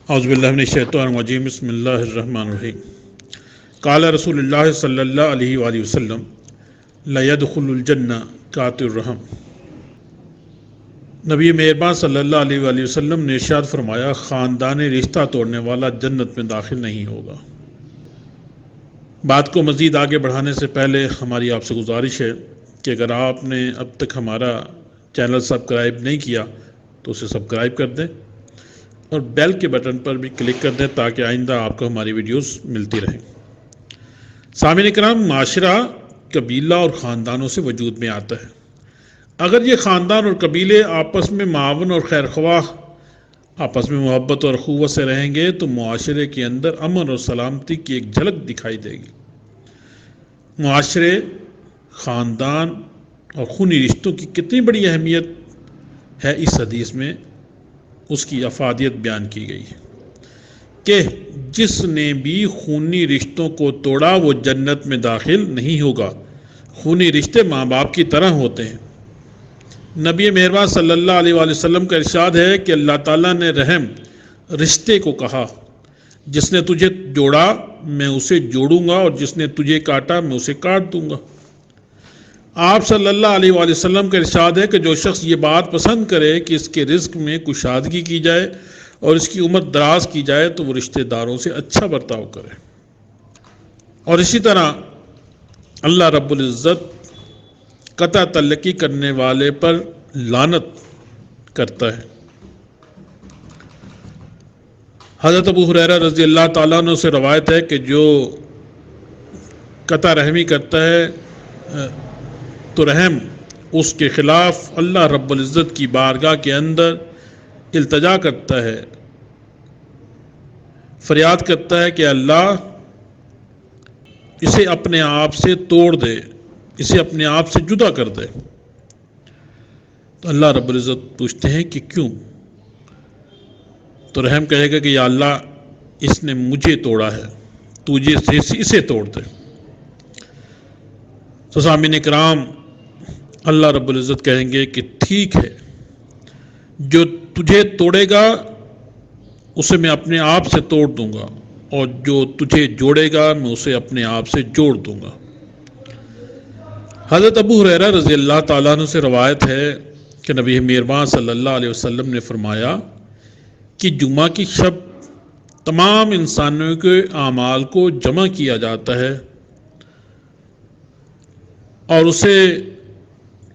اعوذ باللہ من الشیطان الرجیم بسم اللہ الرحمن الرحیم قال رسول اللہ صلی اللہ علیہ وآلہ وسلم لا يدخل الجنہ قاطع الرحم۔ نبی مہربان صلی اللہ علیہ وآلہ وسلم نے ارشاد فرمایا، خاندان رشتہ توڑنے والا جنت میں داخل نہیں ہوگا۔ بات کو مزید آگے بڑھانے سے پہلے ہماری آپ سے گزارش ہے کہ اگر آپ نے اب تک ہمارا چینل سبسکرائب نہیں کیا تو اسے سبسکرائب کر دیں اور بیل کے بٹن پر بھی کلک کر دیں تاکہ آئندہ آپ کو ہماری ویڈیوز ملتی رہیں۔ سامعین کرام، معاشرہ قبیلہ اور خاندانوں سے وجود میں آتا ہے۔ اگر یہ خاندان اور قبیلے آپس میں معاون اور خیر خواہ، آپس میں محبت اور اخوت سے رہیں گے تو معاشرے کے اندر امن اور سلامتی کی ایک جھلک دکھائی دے گی۔ معاشرے، خاندان اور خونی رشتوں کی کتنی بڑی اہمیت ہے، اس حدیث میں اس کی افادیت بیان کی گئی ہے کہ جس نے بھی خونی رشتوں کو توڑا وہ جنت میں داخل نہیں ہوگا۔ خونی رشتے ماں باپ کی طرح ہوتے ہیں۔ نبی مہربان صلی اللہ علیہ وآلہ وسلم کا ارشاد ہے کہ اللہ تعالیٰ نے رحم رشتے کو کہا، جس نے تجھے جوڑا میں اسے جوڑوں گا اور جس نے تجھے کاٹا میں اسے کاٹ دوں گا۔ آپ صلی اللہ علیہ وآلہ وسلم کا ارشاد ہے کہ جو شخص یہ بات پسند کرے کہ اس کے رزق میں کشادگی کی جائے اور اس کی عمر دراز کی جائے تو وہ رشتہ داروں سے اچھا برتاؤ کرے۔ اور اسی طرح اللہ رب العزت قطع تعلقی کرنے والے پر لعنت کرتا ہے۔ حضرت ابو ہریرہ رضی اللہ تعالیٰ عنہ سے روایت ہے کہ جو قطع رحمی کرتا ہے تو رحم اس کے خلاف اللہ رب العزت کی بارگاہ کے اندر التجا کرتا ہے، فریاد کرتا ہے کہ اللہ اسے اپنے آپ سے توڑ دے، اسے اپنے آپ سے جدا کر دے۔ تو اللہ رب العزت پوچھتے ہیں کہ کیوں؟ تو رحم کہے گا کہ یا اللہ اس نے مجھے توڑا ہے، تجھے اسے توڑ دے۔ تو سامعین کرام، اللہ رب العزت کہیں گے کہ ٹھیک ہے، جو تجھے توڑے گا اسے میں اپنے آپ سے توڑ دوں گا اور جو تجھے جوڑے گا میں اسے اپنے آپ سے جوڑ دوں گا۔ حضرت ابو ہریرہ رضی اللہ تعالیٰ عنہ سے روایت ہے کہ نبی مہربان صلی اللہ علیہ وسلم نے فرمایا کہ جمعہ کی شب تمام انسانوں کے اعمال کو جمع کیا جاتا ہے اور اسے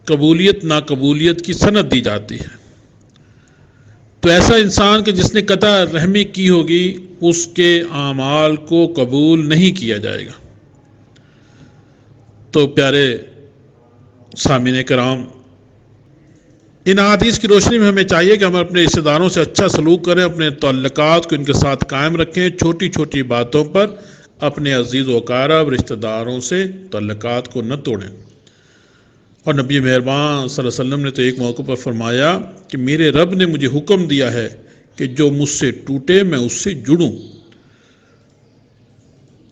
قبولیت ناقبولیت کی سند دی جاتی ہے۔ تو ایسا انسان کہ جس نے قطع رحمی کی ہوگی اس کے اعمال کو قبول نہیں کیا جائے گا۔ تو پیارے سامعین کرام، ان احادیث کی روشنی میں ہمیں چاہیے کہ ہم اپنے رشتہ داروں سے اچھا سلوک کریں، اپنے تعلقات کو ان کے ساتھ قائم رکھیں، چھوٹی چھوٹی باتوں پر اپنے عزیز و اقارب رشتہ داروں سے تعلقات کو نہ توڑیں۔ اور نبی مہربان صلی اللہ علیہ وسلم نے تو ایک موقع پر فرمایا کہ میرے رب نے مجھے حکم دیا ہے کہ جو مجھ سے ٹوٹے میں اس سے جڑوں۔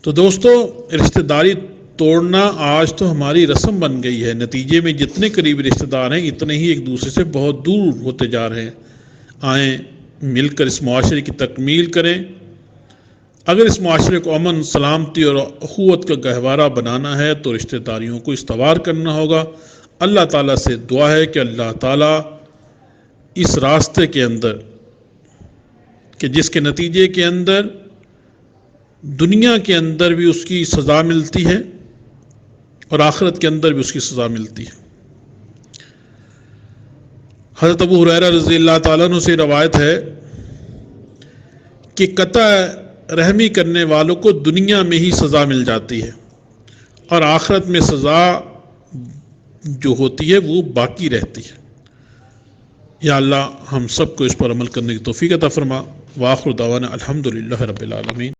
تو دوستو، رشتہ داری توڑنا آج تو ہماری رسم بن گئی ہے۔ نتیجے میں جتنے قریبی رشتہ دار ہیں اتنے ہی ایک دوسرے سے بہت دور ہوتے جا رہے ہیں۔ آئیں مل کر اس معاشرے کی تکمیل کریں۔ اگر اس معاشرے کو امن، سلامتی اور اخوت کا گہوارہ بنانا ہے تو رشتہ داریوں کو استوار کرنا ہوگا۔ اللہ تعالیٰ سے دعا ہے کہ اللہ تعالیٰ اس راستے کے اندر کہ جس کے نتیجے کے اندر دنیا کے اندر بھی اس کی سزا ملتی ہے اور آخرت کے اندر بھی اس کی سزا ملتی ہے۔ حضرت ابو ہریرہ رضی اللہ تعالیٰ عنہ سے روایت ہے کہ قطع رحمی کرنے والوں کو دنیا میں ہی سزا مل جاتی ہے اور آخرت میں سزا جو ہوتی ہے وہ باقی رہتی ہے۔ یا اللہ ہم سب کو اس پر عمل کرنے کی توفیق عطا فرما۔ وآخر دعوانا الحمدللہ رب العالمین۔